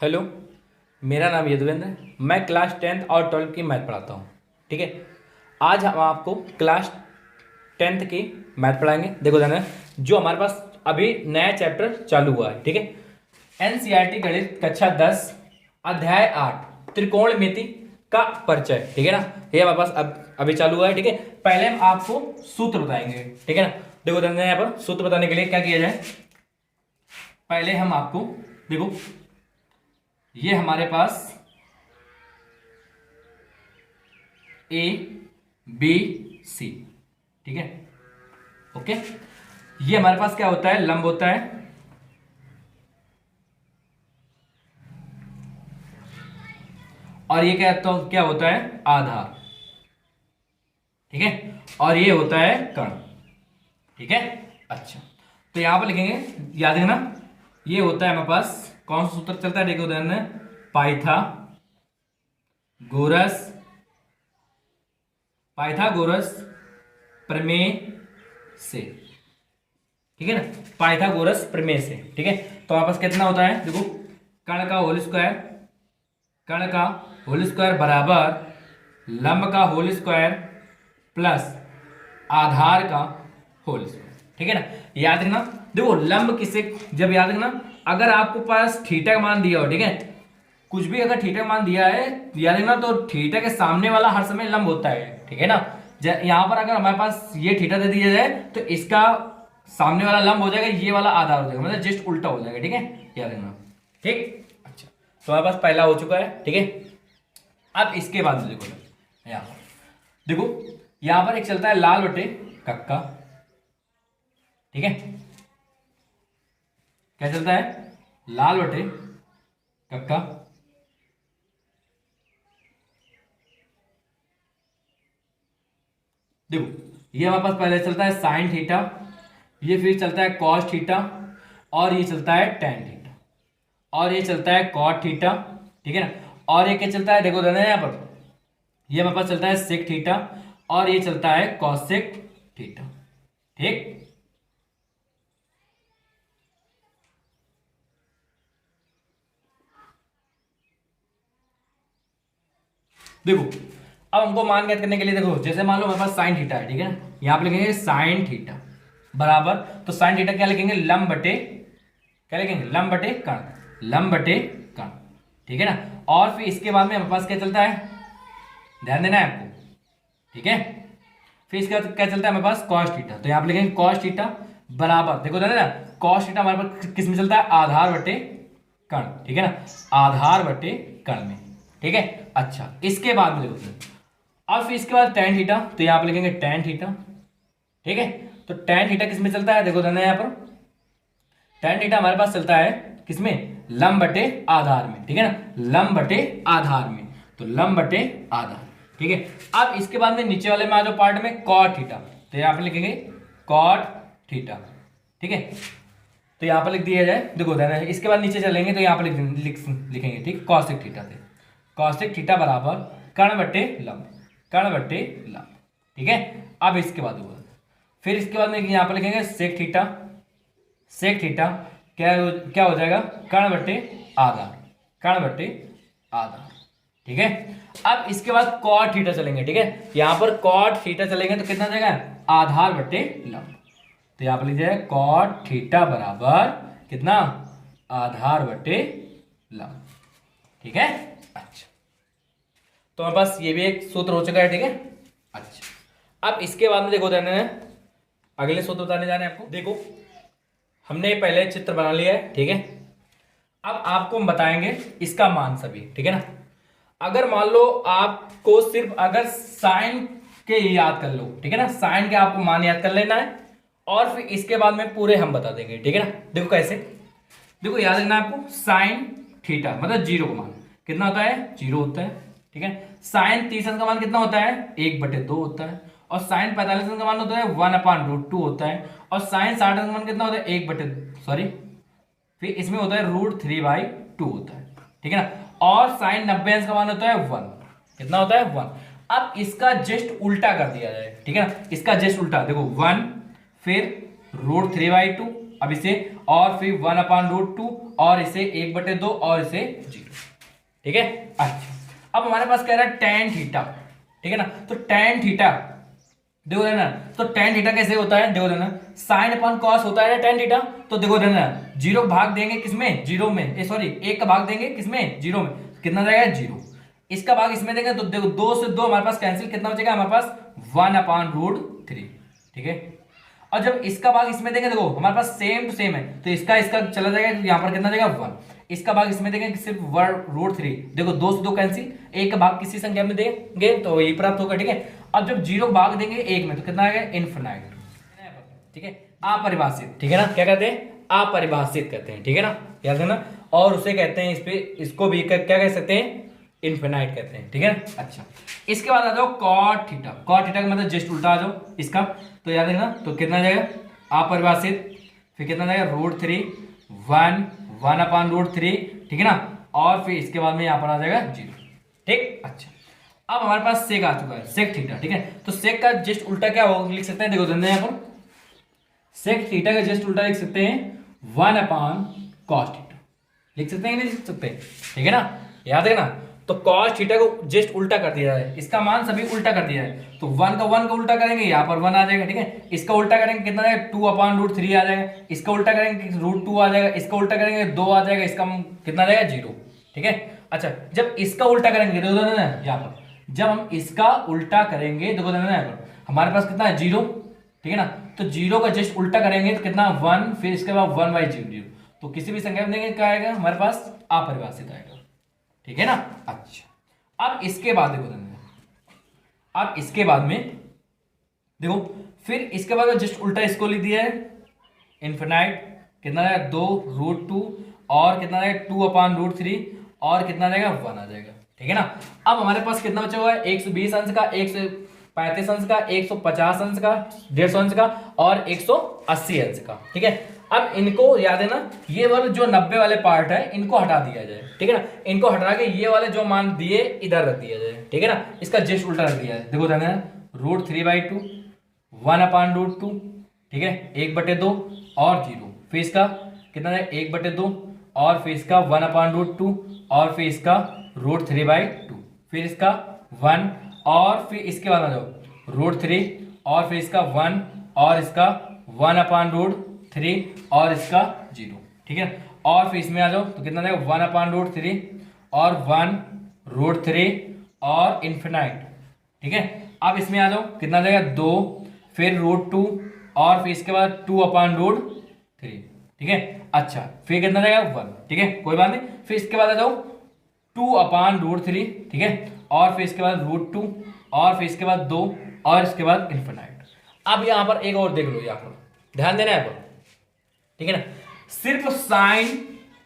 Hello. मेरा नाम यदुवेंद्र है। मैं क्लास 10th और 12th की मैथ पढ़ाता हूँ। ठीक है। आज हम आपको क्लास 10th की मैथ पढ़ाएंगे। देखो ध्यान है, जो हमारे पास अभी नया चैप्टर चालू हुआ है। ठीक है। एनसीईआरटी गणित कक्षा 10 अध्याय 8 त्रिकोणमिति का परिचय। ठीक है ना, ये हमारे पास अभी चालू हुआ है। ठीक है। पहले हम आपको सूत्र बताएंगे। ठीक है ना। देखो ध्यान, यहाँ पर सूत्र बताने के लिए क्या किया जाए, पहले हम आपको देखो, ये हमारे पास ए बी सी। ठीक है। ओके। ये हमारे पास क्या होता है, लंब होता है। और ये क्या होता है, आधार। ठीक है। और ये होता है कर्ण। ठीक है। अच्छा, तो यहां पर लिखेंगे, याद है ना, ये होता है हमारे पास कौन सा सूत्र चलता है, देखो उदाहरण, पाइथागोरस पाइथागोरस प्रमेय से। ठीक है ना, पाइथागोरस प्रमेय से। ठीक है। तो हमारे पास कितना होता है, देखो, कर्ण का होल स्क्वायर बराबर लंब का होल स्क्वायर प्लस आधार का होल स्क्वायर। ठीक है ना। याद रखना, देखो लंब किसे, जब याद रखना, अगर आपको पास थीटा का मान दिया हो, ठीक है, कुछ भी अगर थीटा का मान दिया है, याद रखना, तो थीटा के सामने वाला हर समय लंब होता है। ठीक है ना। यहां पर अगर हमारे पास ये थीटा दे दिया जाए तो इसका सामने वाला लंब हो जाएगा, ये वाला आधार हो जाएगा, मतलब जस्ट उल्टा हो जाएगा। ठीक है, याद रखना। ठीक। अच्छा, तो हमारे पास पहला हो चुका है। ठीक है। अब इसके बाद देखो, यहां देखो, यहां पर एक चलता है लाल बटे कक्का। ठीक है। क्या चलता है, लाल बटे कक्का। देखो ये हमारे पास पहले चलता है साइन थीटा, ये फिर चलता है कॉस थीटा, और ये चलता है टेन थीटा, और ये चलता है कॉट थीटा। ठीक है ना। और ये क्या चलता है, देखो देना यहां पर, ये हमारे पास चलता है सेक थीटा, और ये चलता है कॉसेक थीटा। ठीक। देखो अब हमको मान ज्ञात करने के लिए, देखो जैसे मान लो हमारे पास साइन थीटा है। ठीक है ना, यहां पे लिखेंगे साइन थीटा बराबर, तो साइन थीटा क्या लिखेंगे, लंब बटे, क्या लिखेंगे, लंब बटे कर्ण, लंब बटे कर्ण। ठीक है ना। और फिर इसके बाद में हमारे पास क्या चलता है, ध्यान देना है आपको। ठीक है। फिर इसके बाद क्या चलता है हमारे पास, कॉस थीटा, तो यहां पे लिखेंगे कॉस थीटा बराबर, देखो ध्यान देना, कॉस थीटा हमारे पास किस में चलता है, आधार बटे कर्ण। ठीक है ना, आधार बटे कर्ण में। ठीक है। अच्छा, इसके बाद में देखो, अब फिर इसके बाद टेन थीटा, तो यहां पे लिखेंगे टेन थीटा। ठीक है। तो टेन थीटा किसमें चलता है, देखो ध्यान देना, यहां पर टेन थीटा हमारे पास चलता है किसमें, लंब बटे आधार में। ठीक है ना, लंब बटे आधार में, तो लंब बटे आधार। ठीक है। अब इसके बाद में नीचे वाले में आ जाओ पार्ट में, कॉट थीटा, तो यहां पे लिखेंगे कॉट थीटा। ठीक है। तो यहां पर लिख दिया जाए, देखो ध्यान है, इसके बाद नीचे चलेंगे तो यहां पर लिखेंगे, ठीक, कॉसेक थीटा से, कॉसेक थीटा बराबर कर्ण बटे लंब, कर्ण बटे लंब। ठीक है। अब इसके बाद हुआ, फिर इसके बाद में यहां पर लिखेंगे सेक थीटा, सेक थीटा क्या हो जाएगा, कर्ण बटे आधार, कर्ण बटे आधार। ठीक है। अब इसके बाद कॉट थीटा चलेंगे। ठीक है, यहां पर कॉट थीटा चलेंगे तो कितना जाएगा, आधार बटे लंब, तो यहां पर लिख जाएगा कॉट थीटा बराबर कितना, आधार बटे लंब। ठीक है। अच्छा, तो हमारे पास ये भी एक सूत्र हो चुका है। ठीक है। अच्छा, अब इसके बाद में देखो देने अगले सूत्र बताने जाने आपको। देखो हमने पहले चित्र बना लिया है। ठीक है। अब आपको हम बताएंगे इसका मान सभी। ठीक है ना, अगर मान लो आपको सिर्फ अगर साइन के याद कर लो, ठीक है ना, साइन के आपको मान याद कर लेना है, और फिर इसके बाद में पूरे हम बता देंगे। ठीक है ना। देखो कैसे, देखो याद रखना आपको, साइन थीटा मतलब जीरो का मान कितना होता है, जीरो होता है। ठीक है। साइन 30 का मान कितना होता है, 1/2 होता है। और साइन 45 का मान होता है 1/√2 होता है। और साइन 60 का मान कितना होता है, फिर इसमें होता है √3/2 होता है। ठीक है ना। और साइन 90 का मान होता है 1, कितना होता है, 1। अब इसका जस्ट उल्टा कर दिया जाए। ठीक है ना, इसका जस्ट उल्टा, देखो 1, फिर √3/2, अब इसे और फिर 1/√2 और इसे 1/2 और इसे 0, ठीक है। अच्छा अब हमारे पास कह रहा है tan थीटा, ठीक है ना। तो tan थीटा देखो देना, तो tan थीटा कैसे होता है, देखो देना साइन अपॉन कॉस होता है tan थीटा। तो देखो देना 0 भाग देंगे किसमें, 0 में, सॉरी 1 का भाग देंगे किसमें, 0 में, कितना जाएगा 0। इसका भाग इसमें देंगे तो देखो 2 से 2 हमारे पास कैंसिल, कितना बचेगा हमारे पास 1/√3, ठीक है। और जब इसका भाग इसमें देंगे देखो हमारे पास सेम टू सेम है, तो इसका इसका चला जाएगा, तो यहाँ पर कितना जाएगा 1। इसका भाग इसमें देंगे सिर्फ √3, देखो 2 से 2 कैंसिल, एक का भाग किसी संख्या में देंगे तो ये प्राप्त होगा, ठीक है। अब जब 0 भाग देंगे 1 में तो कितना आएगा इनफिनाइट, ठीक है, अपरिभाषित, ठीक है ना। क्या कहते हैं, अपरिभाषित कहते हैं, ठीक है ना, याद है ना। और उसे कहते हैं इस पे, इसको भी क्या कह सकते हैं, इनफिनाइट कहते हैं, ठीक है ना। अच्छा इसके बाद आ जाओ cot थीटा, cot थीटा का मतलब जस्ट उल्टा आ जाओ इसका, तो याद है ना, तो कितना जाएगा अपरिभाषित, फिर कितना जाएगा √3 1/√3, ठीक है ना। और फिर इसके बाद में यहाँ पर आ जाएगा 0, ठीक। अच्छा अब हमारे पास सेक आ चुका है, सेक थीटा, ठीक है। तो सेक का जस्ट उल्टा क्या होगा लिख सकते हैं, देखो धंधे यहाँ पर सेक थीटा का जस्ट उल्टा लिख सकते हैं 1/cos थीटा, लिख सकते हैं कि नहीं लिख सकते, ठीक है ना, याद है ना। तो cos थीटा को जस्ट उल्टा कर दिया है, इसका मान सभी उल्टा कर दिया है, तो 1 का उल्टा करेंगे यहाँ पर 1 आ जाएगा, ठीक है। इसका उल्टा करेंगे कितना जाएगा 2/√3 आ जाएगा, इसका उल्टा करेंगे √2 आ जाएगा, इसका उल्टा करेंगे 2 आ जाएगा, इसका कितना जाएगा 0, ठीक है। अच्छा जब इसका उल्टा करेंगे देखो ना यहाँ पर, जब हम इसका उल्टा करेंगे देखो ना यहाँ पर हमारे पास कितना है 0, ठीक है ना। तो 0 का जस्ट उल्टा करेंगे तो कितना 1, फिर इसके बाद 1/0, तो किसी भी संख्या में देंगे क्या आएगा हमारे पास अपरिभाषित आएगा, ठीक है ना। अच्छा अब इसके बाद देखो, अब इसके बाद में देखो फिर इसके बाद जस्ट उल्टा इसको लिख दिया है इनफिनाइट, कितना जाएगा 2√2 और कितना जाएगा 2/√3 और कितना जाएगा 1 आ जाएगा, ठीक है ना। अब हमारे पास कितना बचा हुआ है 120 अंश का, 135 अंश का, 150 अंश का, 150 अंश का और 180 अंश का, ठीक है। अब इनको याद है ना, ये वाले जो 90 वाले पार्ट है इनको हटा दिया जाए, ठीक है ना। इनको हटा के ये वाले जो मान दिए इधर रख दिया जाए, ठीक है ना। इसका जस्ट उल्टा रख दिया है, देखो ध्यान देना √3/2 1/√2, ठीक है, 1/2 और 0, फिर इसका कितना है 1/2 और फिर इसका 1/√2 और फिर इसका √3/2, फिर इसका 1 और फिर इसके बाद आ जाओ √3 और फिर इसका 1 और इसका 1/√3 और इसका 0, ठीक है। और फिर इसमें आ जाओ तो कितना जाएगा 1/√3 और 1√3 और इनफिनाइट, ठीक है। अब इसमें आ जाओ कितना जाएगा 2 फिर √2 और फिर इसके बाद 2/√3, ठीक है। अच्छा फिर कितना जाएगा 1, ठीक है, कोई बात नहीं। फिर इसके बाद आ जाओ 2/√3, ठीक है, और फिर इसके बाद √2 और फिर इसके बाद 2 और इसके बाद इनफिनाइट। अब यहाँ पर एक और देख लो, यहाँ पर ध्यान देना है, ठीक है ना, सिर्फ साइन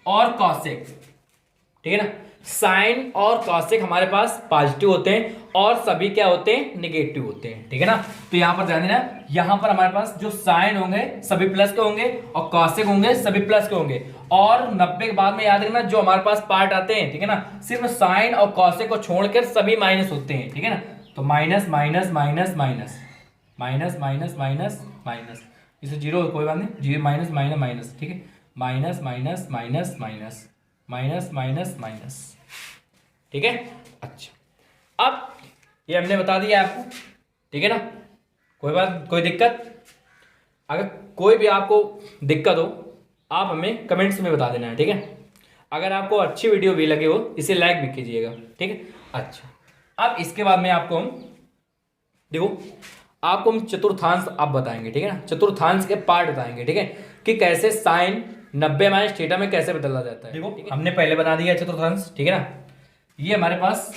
और कॉसेक, ठीक है ना। साइन और कॉसेक हमारे पास पॉजिटिव होते हैं और सभी क्या होते हैं निगेटिव होते हैं, ठीक है ना। तो यहां पर ध्यान देना, यहां पर हमारे पास जो साइन होंगे सभी प्लस के होंगे और कॉसेक होंगे सभी प्लस के होंगे, और 90 के बाद में याद रखना जो हमारे पास पार्ट आते हैं, ठीक है ना, सिर्फ साइन और कॉसेक को छोड़कर सभी माइनस होते हैं, ठीक है ना। तो minus minus minus minus minus minus minus minus, इसे 0 कोई बात नहीं, 0 माइनस माइनस माइनस, ठीक है, minus minus minus minus minus minus minus, ठीक है। अच्छा अब ये हमने बता दिया आपको, ठीक है ना, कोई बात कोई दिक्कत, अगर कोई भी आपको दिक्कत हो आप हमें कमेंट्स में बता देना है, ठीक है। अगर आपको अच्छी वीडियो भी लगे हो इसे लाइक भी कीजिएगा, ठीक है। अच्छा अब इसके बाद में आपको हम देखो आपको हम चतुर्थांश अब बताएंगे, ठीक है ना, चतुर्थांश के पार्ट बताएंगे, ठीक है, कि कैसे साइन 90 माइनस थीटा में कैसे बदला जाता है। देखो हमने पहले बना दिया चतुर्थांश, ठीक है ना, ये हमारे पास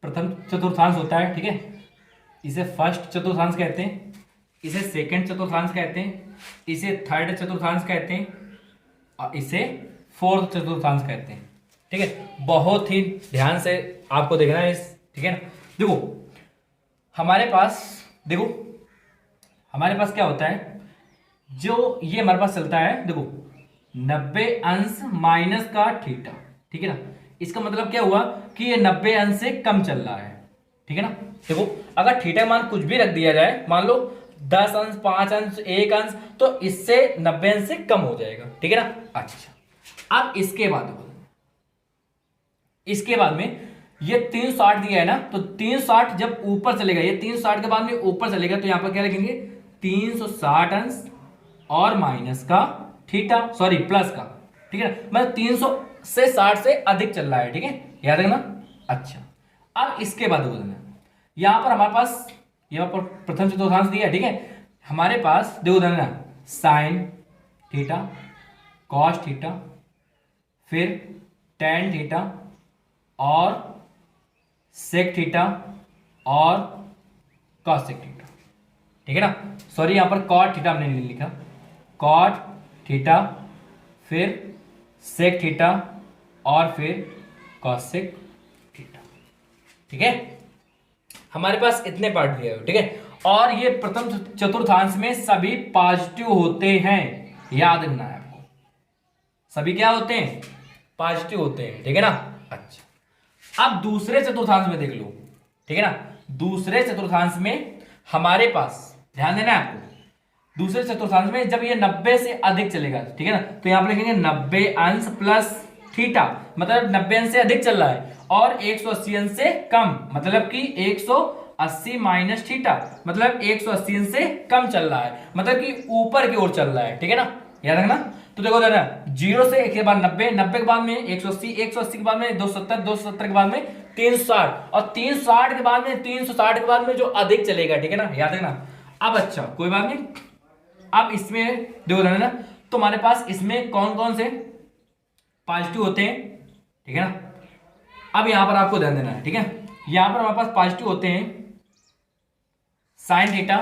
प्रथम चतुर्थांश होता है, ठीक है, इसे फर्स्ट चतुर्थांश कहते हैं, इसे सेकंड चतुर्थांश कहते हैं, इसे थर्ड चतुर्थांश कहते हैं और इसे फोर्थ चतुर्थांश कहते हैं, ठीक है। बहुत ही ध्यान से आपको देखना है इस, ठीक है ना। देखो हमारे पास क्या होता है, जो ये हमारे पास चलता है, देखो 90 अंश माइनस का थीटा, ठीक है ना, इसका मतलब क्या हुआ कि ये 90 अंश से कम चल रहा है, ठीक है ना। देखो अगर थीटा मान कुछ भी रख दिया जाए, मान लो 10 अंश, 5 अंश, 1 अंश, तो इससे 90 अंश से कम हो जाएगा, ठीक है ना। अच्छा, अब इसके बाद में ये 360 दिया है ना, तो 360 जब ऊपर चलेगा, ये 360 के बाद में ऊपर चलेगा, तो यहां पर क्या लिखेंगे 360 अंश और माइनस का थीटा, सॉरी प्लस का, ठीक है ना, मतलब 300 से 60 से अधिक चल रहा है, ठीक है, याद रखना। अच्छा, अब इसके बाद यहां पर हमारे पास यहाँ पर प्रथम चतुर्थांश दिया है, ठीक है, हमारे पास देखो देना साइन थीटा, कॉस थीटा, फिर टेन थीटा और सेक थीटा और कॉसेक थीटा, ठीक है ना। सॉरी यहां पर कॉट थीटा हमने नहीं लिखा, कॉट थीटा, फिर सेक थीटा और फिर कॉसेक थीटा, ठीक है। हमारे पास इतने पार्ट दिए हैं, ठीक है, और ये प्रथम चतुर्थांश में सभी पॉजिटिव होते हैं, याद रखना है आपको, सभी क्या होते हैं, पॉजिटिव होते हैं, ठीक है ना। अच्छा, अब दूसरे चतुर्थांश में देख लो, ठीक है ना, दूसरे चतुर्थांश में हमारे पास ध्यान देना है आपको, दूसरे चतुर्थांश में जब ये 90 से अधिक चलेगा, ठीक है ना, तो यहां पर लिखेंगे 90 अंश प्लस थीटा, मतलब 90 अंश से अधिक चल रहा है, और 180 अंश से कम, मतलब कि 180 माइनस थीटा, मतलब 180 अंश से कम चल रहा है, मतलब कि ऊपर की ओर चल रहा है, ठीक है ना, याद रखना। तो देखो दादा, 0 से 1 के बाद 90, 90 के बाद में 180, 180 के बाद में 270, 270 के बाद में 360, और 360 के बाद में 360 के बाद में जो अधिक चलेगा, ठीक है ना, याद रखना। अब अच्छा कोई बात नहीं, अब इसमें देखो ना, तो हमारे पास इसमें कौन कौन से पॉजिटिव होते हैं, ठीक है ना। अब यहां पर आपको ध्यान देना है, ठीक है, यहां पर हमारे पास पॉजिटिव होते हैं साइन थीटा,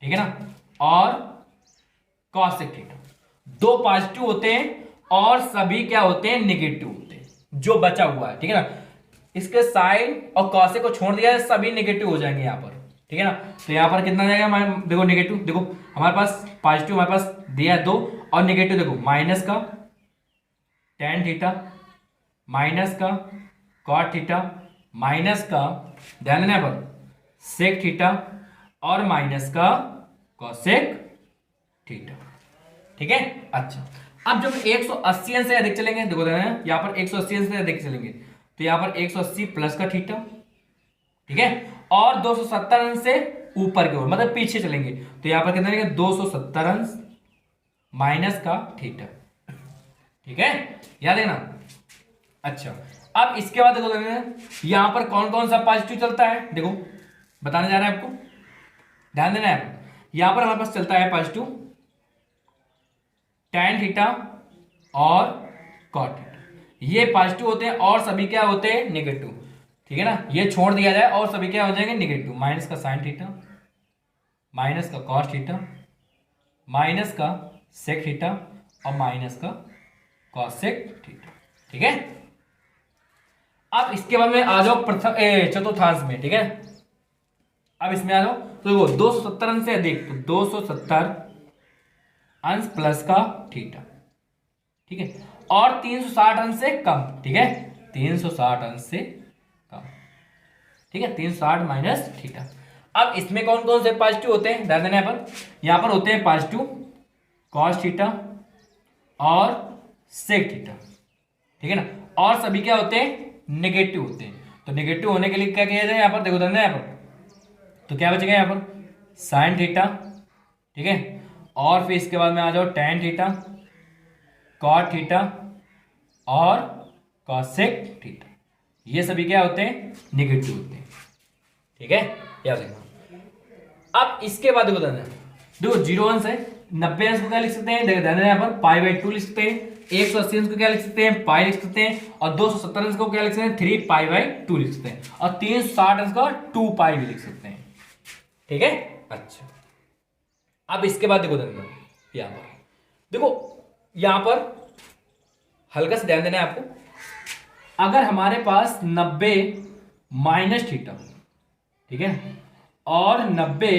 ठीक है ना, और कॉसेक थीटा, दो पॉजिटिव होते हैं, और सभी क्या होते हैं, नेगेटिव होते हैं, जो बचा हुआ है, ठीक है ना। इसके साइन और कॉसेक को छोड़ दिया है, सभी नेगेटिव हो जाएंगे यहां पर, ठीक है ना। तो यहां पर कितना जाएगा, देखो नेगेटिव, देखो हमारे पास पॉजिटिव हमारे पास दिया है 2, और नेगेटिव देखो माइनस का टेन थीटा, माइनस का कॉट थीटा, माइनस का ध्यान देना पर सेक थीटा, और माइनस का कॉसेक थीटा, ठीक है। अच्छा, अब जब 180 अंश से अधिक चलेंगे, देखो यहां पर 180 अंश से अधिक चलेंगे, तो यहां पर 180 प्लस का थीटा, ठीक है, और 270 अंश से ऊपर की ओर मतलब पीछे चलेंगे, तो यहां पर कितना लेंगे 270 अंश माइनस का थीटा, ठीक है, याद है ना। अच्छा, अब इसके बाद देखो यहां पर कौन कौन सा पॉजिटिव चलता है, देखो बताने जा रहे हैं आपको, ध्यान देना है। यहां पर हमारे पास चलता है पॉजिटिव tan थीटा और cot थीटा, ये पॉजिटिव होते हैं, और सभी क्या होते हैं, नेगेटिव, ठीक है ना, ये छोड़ दिया जाए और सभी क्या हो जाएंगे, नेगेटिव, माइनस का साइन थीटा, माइनस का कॉस थीटा, माइनस का सेक थीटा, और माइनस का कॉसेक थीटा, ठीक है। अब इसके बाद में आ जाओ प्रथम चतुर्थांश में, ठीक है, अब इसमें आ जाओ, तो देखो 270 अंश से अधिक, तो 270 अंश प्लस का थीटा, ठीक है, और 360 अंश से कम, ठीक है, 360 अंश से कम, ठीक है, 360 माइनस थीटा। अब इसमें कौन कौन से पॉजिटिव होते हैं, ध्यान देना यहां पर होते हैं पॉजिटिव कॉस थीटा और सेक थीटा, ठीक है ना, और सभी क्या होते हैं, नेगेटिव होते हैं। तो नेगेटिव होने के लिए क्या किया जाए, यहां पर देखो ध्यान देना, यहां पर तो क्या बचेगा, यहां पर साइन थीटा, ठीक है, और फिर इसके बाद में आ जाओ tan थीटा, cot थीटा और cosec थीटा, ये सभी क्या होते हैं, नेगेटिव होते हैं, ठीक है, याद रखना। अब इसके बाद देखो 0 अंश है, 90 अंश को क्या लिख सकते हैं, ध्यान देना, यहाँ पर π/2 लिख सकते हैं, 180 अंश को क्या लिख सकते हैं, पाई लिख सकते हैं, और 270 अंश को क्या लिख सकते हैं, 3π/2 लिख सकते हैं, और 360 अंश का 2π भी लिख सकते हैं, ठीक है। अच्छा, अब इसके बाद देखो यहां पर देखो, यहां पर हल्का से ध्यान देना है आपको, अगर हमारे पास 90 माइनस थीटा, ठीक है, और 90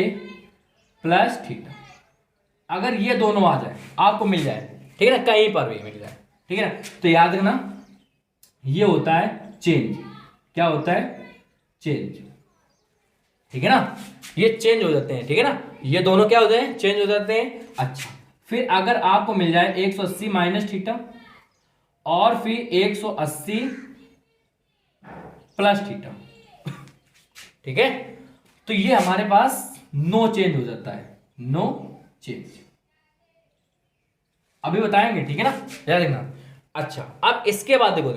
प्लस थीटा, अगर ये दोनों आ जाए आपको मिल जाए, ठीक है ना, कहीं पर भी मिल जाए, ठीक है ना, तो याद रखना ये होता है चेंज, क्या होता है, चेंज, ठीक है ना, ये चेंज हो जाते हैं, ठीक है ना, ये दोनों क्या हो जाए, चेंज हो जाते हैं। अच्छा, फिर अगर आपको मिल जाए 180 माइनस थीटा और फिर 180 प्लस थीटा, ठीक है, तो ये हमारे पास नो चेंज हो जाता है, नो चेंज। अभी बताएंगे, ठीक है ना, याद रखना। अच्छा, अब इसके बाद देखो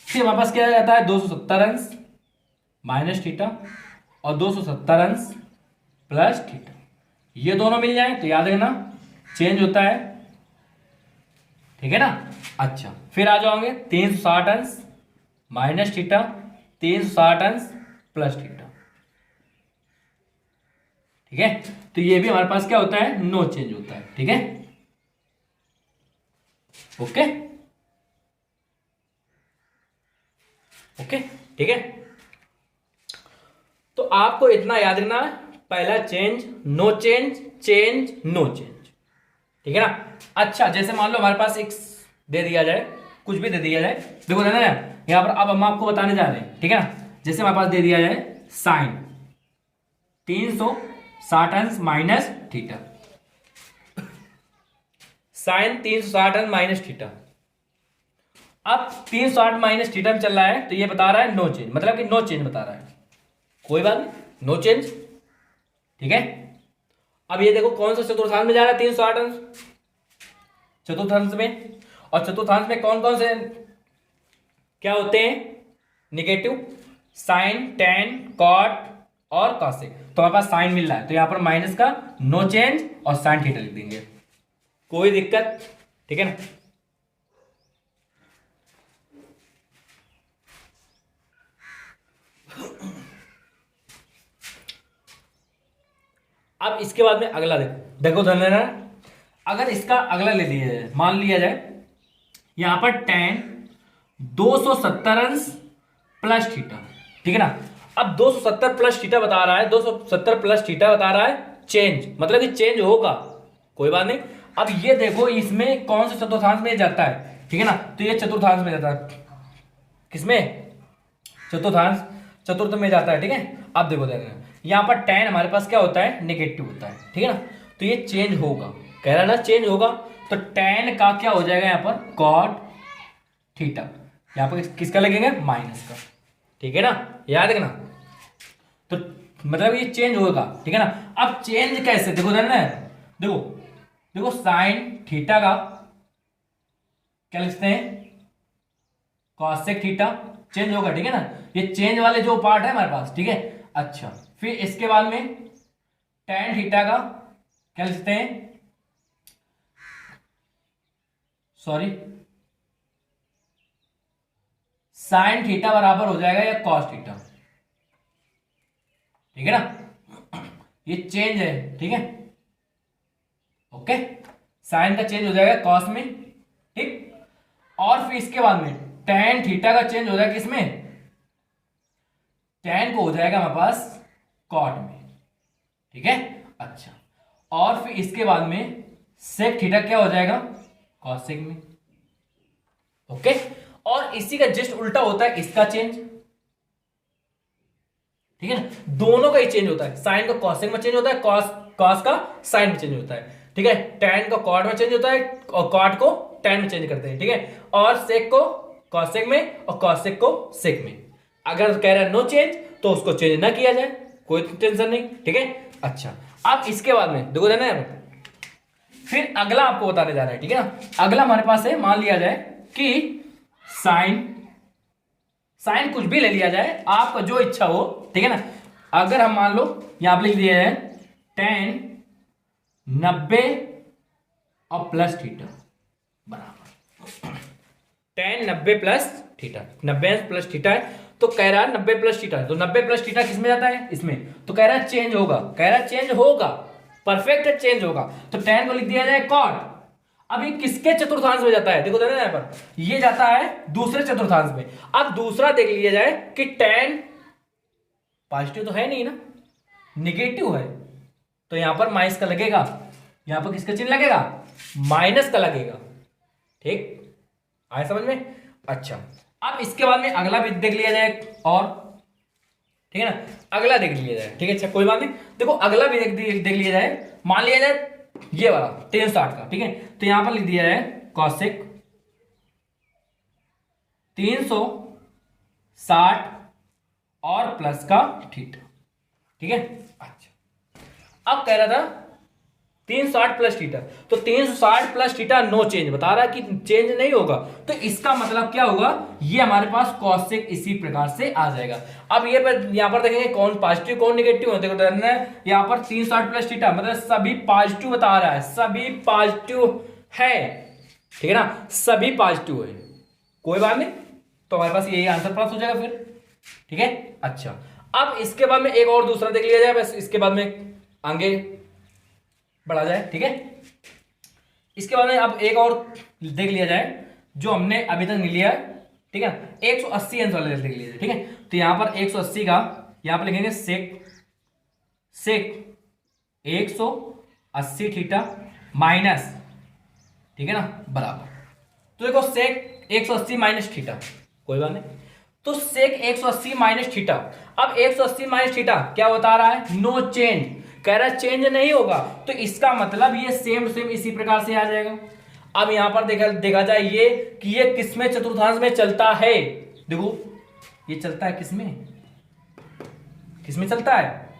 फिर हमारे पास क्या आ जाता है, 270 अंश माइनस थीटा और 270 अंश प्लस थीटा, ये दोनों मिल जाए तो याद रखना चेंज होता है, ठीक है ना। अच्छा, फिर आ जाओगे 360 अंश माइनस थीटा, 360 अंश प्लस थीटा, ठीक है, तो ये भी हमारे पास क्या होता है, नो चेंज होता है, ठीक है, ओके ओके, ठीक है। तो आपको इतना याद रखना, पहला change, no change, change, no change, ठीक है ना। अच्छा, जैसे मान लो हमारे पास एक दे दिया जाए, कुछ भी दे दिया जाए, देखो ना यहाँ पर अब हम आपको बताने जा रहे हैं, ठीक है ना। जैसे हमारे पास दे दिया जाए साइन 360 अंश माइनस थीटा, साइन 360 अंश माइनस थीटा, अब 360 माइनस थीटा में चल रहा है तो ये बता रहा है नो चेंज, मतलब कि नो चेंज बता रहा है, कोई बात नहीं, नो चेंज, ठीक है। अब ये देखो कौन सा चतुर्थांश में जा रहा है, 360 अंश चतुर्थांश में, और चतुर्थांश में कौन कौन से क्या होते हैं, निगेटिव, साइन, टेन, कॉट और कॉसेक, तो हमारे पास साइन मिल रहा है तो यहां पर माइनस का नो चेंज और साइन थीटा लिख देंगे, कोई दिक्कत, ठीक है ना। अब इसके बाद में अगला देखो, देखो ध्यान देना, अगर इसका अगला ले लिया जाए, मान लिया जाए यहां पर टेन 270 अंश प्लस थीटा, ठीक है ना। अब 270 प्लस थीटा बता रहा है, 270 प्लस थीटा बता रहा है चेंज, मतलब कि चेंज होगा, कोई बात नहीं। अब ये देखो इसमें कौन से चतुर्थांश में जाता है, ठीक है ना, तो ये चतुर्थांश में जाता है, किसमें, चतुर्थांश, चतुर्थ में जाता है, ठीक है। अब देखो देखो यहाँ पर टेन हमारे पास क्या होता है, नेगेटिव होता है, ठीक है ना, तो ये चेंज होगा, कह रहा ना चेंज होगा, तो टेन का क्या हो जाएगा यहाँ पर, कॉट थीटा, यहाँ पर किसका लगेगा, माइनस का, ठीक है ना, याद रखना। तो मतलब ये चेंज होगा, ठीक है ना। अब चेंज कैसे, देखो ध्यान ना, देखो देखो साइन थीटा का क्या लिखते हैं, कॉसेक थीटा, चेंज होगा, ठीक है ना, ये चेंज वाले जो पार्ट है हमारे पास, ठीक है। अच्छा, फिर इसके बाद में टेन थीटा का क्या लिखते हैं, सॉरी, साइन थीटा बराबर हो जाएगा या कॉस थीटा, ठीक है ना, ये चेंज है, ठीक है, ओके, साइन का चेंज हो जाएगा कॉस में, ठीक, और फिर इसके बाद में टेन थीटा का चेंज हो जाएगा किसमें, टेन को हो जाएगा हमारे पास कॉट में, ठीक है। अच्छा, और फिर इसके बाद में सेक थीटा क्या हो जाएगा, कॉसेक में, ओके। और इसी का जस्ट उल्टा होता है इसका चेंज, ठीक है ना, दोनों का ही चेंज होता है, साइन का कॉसेक में चेंज होता है, कॉस कॉस का साइन में चेंज होता है, ठीक है, टेन का कॉट में चेंज होता है और कॉट को टेन में चेंज करते हैं, ठीक है, और सेक को कॉसेक में और कॉसेक को सेक में। अगर कह रहा है नो चेंज तो उसको चेंज ना किया जाए, कोई टेंशन नहीं, ठीक है। अच्छा, अब इसके बाद में देखो ना, फिर अगला आपको बताने जा रहा है, ठीक है ना। अगला हमारे पास है, मान लिया जाए कि साइन, साइन कुछ भी ले लिया जाए, आपका जो इच्छा हो, ठीक है ना। अगर हम मान लो यहां पर लिख दिया जाए टेन 90 और प्लस थीटा बराबर ten 90 plus theta, 90 plus theta है, तो कह रहा है 90 प्लस थीटा, तो 90 प्लस थीटा किस में जाता है, इसमें, तो कह रहा है चेंज होगा, कह रहा है चेंज होगा, परफेक्ट है, चेंज होगा, तो टेन को लिख दिया जाए कॉट। अब ये किसके चतुर्थांश में जाता है, देखो देखो यहाँ पर, ये जाता है दूसरे चतुर्थांश में। अब दूसरा देख लिया जाए कि टेन पॉजिटिव तो है नहीं ना, निगेटिव है, तो यहां पर माइनस का लगेगा, यहां पर किसका चिन्ह लगेगा, माइनस का लगेगा, ठीक, आए समझ में। अच्छा, अब इसके बाद में अगला भी देख लिया जाए, और ठीक है ना। अगला देख लिया जाए, ठीक है, अच्छा कोई बात नहीं। देखो अगला भी देख लिया जाए, मान लिया जाए ये वाला 360 का, ठीक है। तो यहां पर लिख दिया है कॉसेक 360 और प्लस का थीटा, ठीक है। अच्छा अब कह रहा था 360 प्लस थीटा, तो 360 प्लस थीटा नो चेंज बता रहा है कि चेंज नहीं होगा, तो इसका मतलब क्या होगा, ये हमारे पास कॉसेक इसी प्रकार से आ जाएगा। अब ये यहां पर देखेंगे कौन पॉजिटिव कौन निगेटिव होते हैं। यहां पर 360 प्लस थीटा मतलब सभी पॉजिटिव बता रहा है, सभी पॉजिटिव है, ठीक है ना, सभी पॉजिटिव है, कोई बात नहीं। तो हमारे पास यही आंसर प्राप्त हो जाएगा फिर, ठीक है। अच्छा अब इसके बाद में एक और दूसरा देख लिया जाए, बस इसके बाद में आगे बढ़ा जाए, ठीक है। इसके बाद में अब एक और देख लिया जाए जो हमने अभी तक नहीं लिया है, ठीक है। 180 अंश वाला देख लिया जाए, ठीक है। तो यहां पर 180 का यहां पर लिखेंगे सेक 180 थीटा माइनस, ठीक है ना, बराबर। तो देखो सेक 180 माइनस थीटा, कोई बात नहीं। तो सेक 180 माइनस थीटा, अब 180 माइनस थीटा क्या बता रहा है, नो चेंज, कह रहा है चेंज नहीं होगा, तो इसका मतलब ये सेम सेम इसी प्रकार से आ जाएगा। अब यहां पर देखा जाए ये कि ये किसमें चतुर्थांश में चलता है, देखो ये चलता है किसमें चलता है,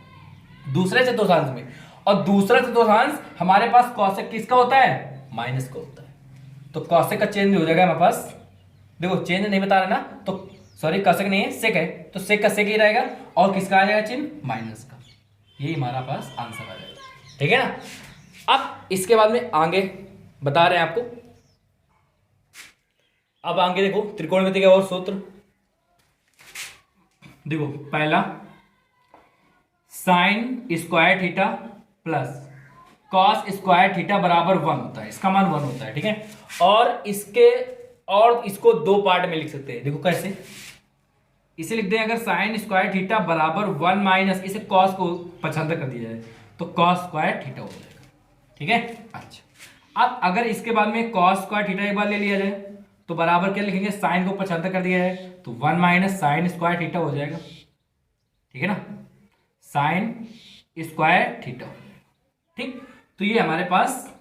दूसरे चतुर्थांश में, और दूसरा चतुर्थांश हमारे पास कौशिक किसका होता है, माइनस का होता है। तो कौशिक का चेंज हो जाएगा हमारे पास, देखो चेंज नहीं बता रहा ना, तो सॉरी कौशिक नहीं है, सेक है, तो सेक का सेक ही रहेगा, और किसका आ जाएगा चिन्ह, माइनस का। यही हमारा पास आंसर आ जाएगा, ठीक है ना। अब इसके बाद में आगे बता रहे हैं आपको, अब आगे देखो त्रिकोणमिति का और सूत्र, देखो पहला sine square theta plus cos square theta बराबर 1 होता है, इसका मान 1 होता है, ठीक है। और इसको दो पार्ट में लिख सकते हैं, देखो कैसे, इसे लिखते हैं अगर साइन स्क्वायर थीटा बराबर 1 माइनस इसे कॉस को पछाड़ कर दिया जाए तो कॉस स्क्वायर थीटा हो जाएगा, ठीक है। अच्छा अब अगर इसके बाद में कॉस स्क्वायर थीटा एक बार ले लिया जाए तो बराबर क्या लिखेंगे, साइन को 75 कर दिया जाए तो 1 माइनस साइन स्क्वायर थीटा हो जाएगा, ठीक है ना, साइन स्क्वायर थीटा, ठीक। तो ये हमारे पास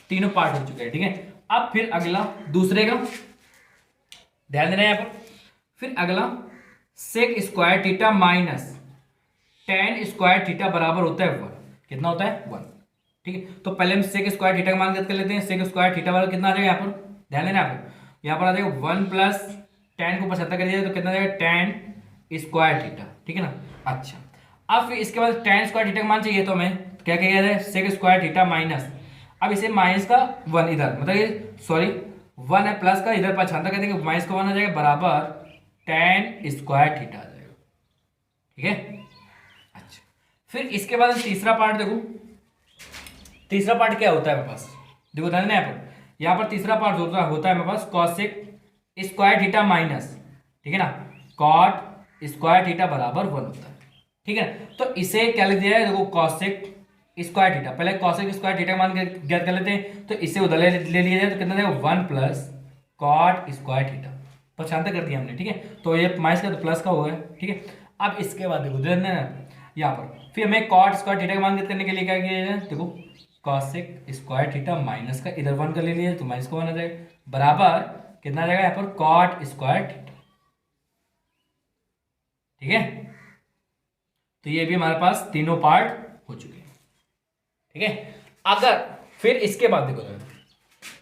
तीनों पार्ट हो चुके हैं, ठीक है। अब फिर अगला दूसरे का ध्यान देना है यहाँ पर, फिर अगला sec square theta minus tan square theta बराबर होता है 1, कितना होता है 1, ठीक है। तो पहले हम सेक स्क्वायर थीटा का मान ज्ञात कर लेते हैं, सेक स्क्वायर थीटा बराबर कितना आ जाएगा, यहाँ पर ध्यान देना, यहाँ पर आ जाएगा 1 प्लस टेन को 75 कर दिया तो कितना आ जाएगा टेन स्क्वायर थीटा, ठीक है ना। अच्छा अब फिर इसके बाद टेन स्क्वायर थीटा का मान चाहिए तो हमें क्या किया जाए, सेक स्क्वायर थीटा माइनस, अब इसे माइनस का 1 इधर, मतलब ये सॉरी 1 है प्लस का इधर 75 कर देंगे, माइनस का 1 आ जाएगा बराबर टेन स्क्वायर थीटा आ जाएगा, ठीक है। अच्छा फिर इसके बाद तीसरा पार्ट देखो, तीसरा पार्ट क्या होता है मेरे पास, देखो ध्यान देना यहाँ पर तीसरा पार्ट होता है मेरे पास कॉसेक स्क्वायर थीटा माइनस, ठीक है ना, कॉट स्क्वायर थीटा बराबर 1 होता है, ठीक है। तो इसे क्या लिख दिया है, देखो कॉसेक स्क्वायर थीटा, पहले कॉसेक स्क्वायर थीटा मान ज्ञात कर लेते हैं, तो इसे उधर ले लिया जाए तो कितना देगा 1 प्लस कॉट स्क्वायर थीटा, पछानता कर दिया हमने, ठीक है। तो ये माइनस का तो प्लस का होगा, ठीक है। अब इसके बाद देखो ध्यान देना यहाँ पर, फिर हमें कॉट स्क्वायर थीटा का मान ज्ञात करने के लिए क्या किया जाए, देखो कॉसेक स्क्वायर थीटा माइनस का इधर 1 कर ले लिया तो माइनस का 1 आ जाएगा बराबर कितना आ जाएगा यहाँ पर कॉट स्क्वायर थीटा, ठीक है। तो ये भी हमारे पास तीनों पार्ट हो चुके हैं, ठीक है। अगर फिर इसके बाद देखो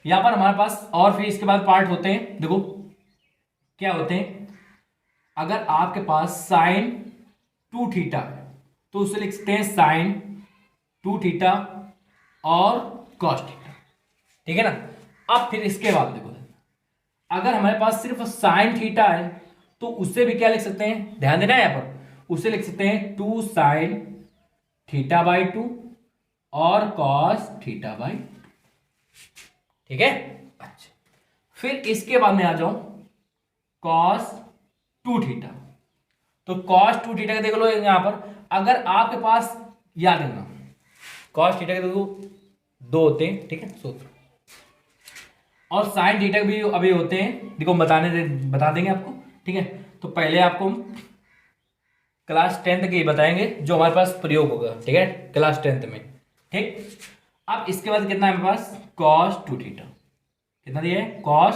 यहां पर हमारे पास और फिर इसके बाद पार्ट होते हैं, देखो क्या होते हैं, अगर आपके पास साइन 2 थीटा तो उसे लिख सकते हैं साइन 2 थीटा और कॉस थीटा, ठीक है ना। अब फिर इसके बाद देखो अगर हमारे पास सिर्फ साइन थीटा है तो उससे भी क्या लिख सकते हैं, ध्यान देना है यहां पर, उसे लिख सकते हैं 2 साइन थीटा बाई 2 और कॉस थीटा बाई, ठीक है। अच्छा फिर इसके बाद में आ जाऊं कॉस 2 थीटा, तो कॉस 2 थीटा का देख लो यहां पर, अगर आपके पास याद रखना कॉस थीटा के देखो 2 होते हैं, ठीक है सूत्र, और साइन थीटा भी अभी होते हैं, देखो बता देंगे आपको, ठीक है। तो पहले आपको क्लास 10th के बताएंगे जो हमारे पास प्रयोग होगा, ठीक है, क्लास 10th में। ठीक, अब इसके बाद कितना है हमारे पास, cos 2 थीटा। कितना दिया है, cos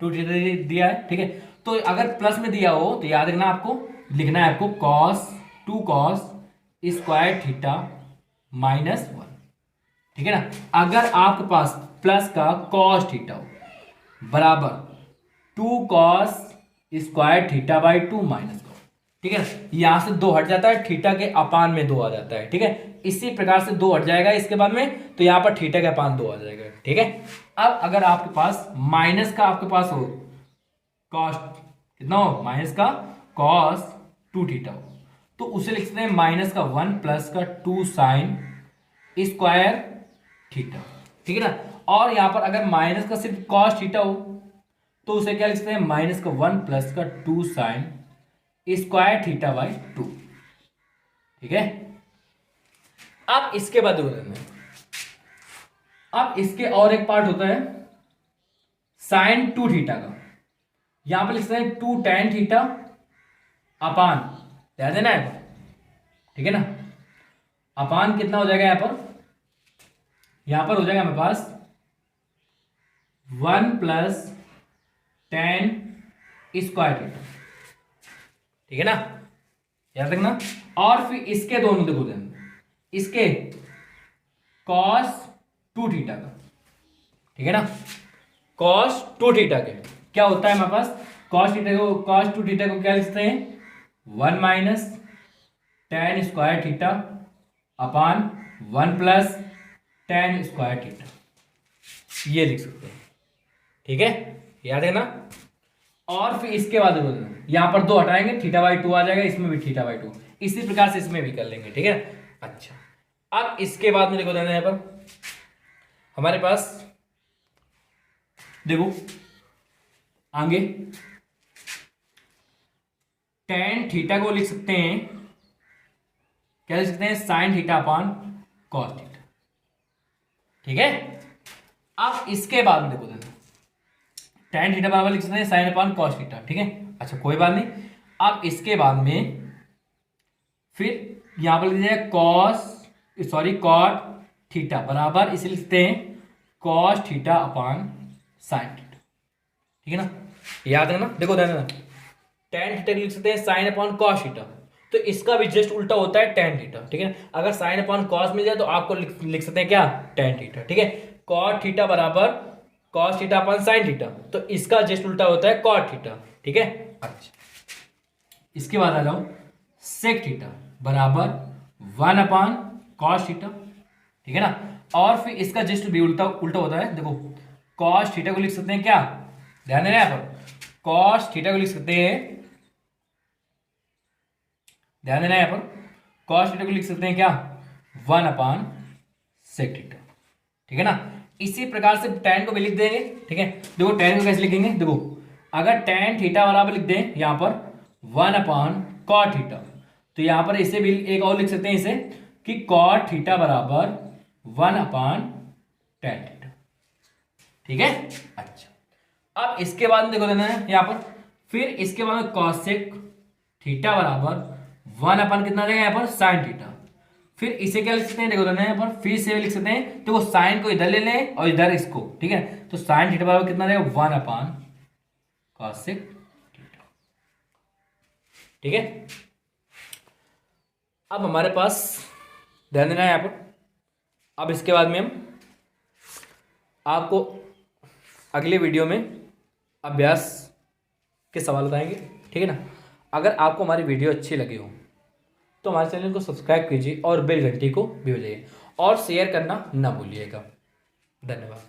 2 थीटा दिया है, ठीक है। तो अगर प्लस में दिया हो तो याद रखना आपको, लिखना है आपको cos 2 cos स्क्वायर थीटा -1, ठीक है ना। अगर आपके पास प्लस का cos थीटा हो बराबर 2 cos square theta by 2 minus, ठीक है ना। यहां से 2 हट जाता है, थीटा के अपान में 2 आ जाता है, ठीक है। इसी प्रकार से 2 हट जाएगा इसके बाद में, तो यहां पर थीटा के अपान 2 आ जाएगा, ठीक है। अब अगर आपके पास माइनस का आपके पास हो कॉस कितना हो, माइनस का कॉस 2 थीटा हो, तो उसे लिख सकते हैं माइनस का 1 प्लस का 2 साइन स्क्वायर थीटा, ठीक है ना। और यहां पर अगर माइनस का सिर्फ कॉस थीटा हो तो उसे क्या लिख सकते हैं, माइनस का 1 प्लस का 2 साइन स्क्वायर थीटा बाई 2, ठीक है। अब इसके बाद अब इसके और एक पार्ट होता है साइन 2 थीटा का। यहां पर लिख सकते हैं 2 tan थीटा अपान, ध्यान देना है, ठीक है ना। अपान कितना हो जाएगा यहां पर हो जाएगा हमारे पास 1 प्लस tan स्क्वायर थीटा, ठीक है ना, याद रखना। और फिर इसके दोनों देखो देना, इसके cos 2 थीटा का, ठीक है ना, cos 2 थीटा के क्या होता है हमारे पास, cos 2 थीटा को क्या लिखते हैं, 1 minus tan square theta upon 1 plus tan square theta, ये लिख सकते हैं, ठीक है, याद है ना। और फिर इसके बाद यहां पर 2 हटाएंगे, थीटा बाई 2 आ जाएगा, इसमें भी थीटा बाई 2, इसी प्रकार से इसमें भी कर लेंगे, ठीक है। अच्छा, अब इसके बाद में देखो देना यहां पर हमारे पास देखो आगे tan थीटा को लिख सकते हैं, क्या लिख सकते हैं, sine theta upon cos theta, ठीक है। अब इसके बाद में देखो देना tan थीटा बराबर लिख सकते हैं साइन अपॉन कॉस थीटा, ठीक है। अच्छा कोई बात नहीं, अब इसके बाद में फिर यहां पर लिख दीजिए कॉट थीटा बराबर इसे लिखते हैं cos theta upon sine theta, ठीक है ना, याद है ना। देखो ध्यान tan थीटा लिख सकते हैं साइन अपॉन कॉस थीटा, तो इसका भी जस्ट उल्टा होता है tan थीटा, ठीक है। अगर साइन अपॉन कॉस मिल जाए तो आपको लिख सकते हैं क्या, tan थीटा, ठीक है। कॉट थीटा बराबर cos theta upon sine theta, तो इसका जस्ट उल्टा होता है कॉट थीटा, ठीक है। अच्छा, इसके बाद आ जाओ सेक थीटा बराबर 1 अपॉन कॉस थीटा, ठीक है ना। और फिर इसका जस्ट भी उल्टा होता है, देखो कॉस थीटा को लिख सकते हैं क्या, ध्यान देना यहां पर, कॉस थीटा को लिख सकते हैं, ध्यान देना यहां पर, कॉस थीटा को लिख सकते हैं क्या, 1 अपॉन सेक थीटा, ठीक है ना। इसी प्रकार से tan को भी लिख देंगे, ठीक है। देखो tan को कैसे लिखेंगे, देखो अगर tan थीटा बराबर लिख दें यहां पर 1 अपॉन कॉट थीटा, तो यहां पर इसे भी एक और लिख सकते हैं इसे कि कॉट थीटा बराबर 1 अपॉन tan थीटा, ठीक है। अच्छा, अब इसके बाद देखो देना है यहां पर, फिर इसके बाद में कॉसेक थीटा बराबर 1 अपॉन कितना आ जाएगा यहां पर साइन थीटा, फिर इसे क्या लिख सकते हैं, देखो देना है यहां पर, फिर से लिख सकते हैं, तो वो साइन को इधर ले लें और इधर इसको, ठीक है। तो साइन थीटा बराबर कितना आ जाएगा 1 अपॉन कॉसेक थीटा, ठीक है। अब हमारे पास ध्यान देना है यहां पर, अब इसके बाद में हम आपको अगले वीडियो में अभ्यास के सवाल बताएंगे, ठीक है ना। अगर आपको हमारी वीडियो अच्छी लगी हो तो हमारे चैनल को सब्सक्राइब कीजिए और बेल घंटी को भी बजाइए और शेयर करना ना भूलिएगा। धन्यवाद।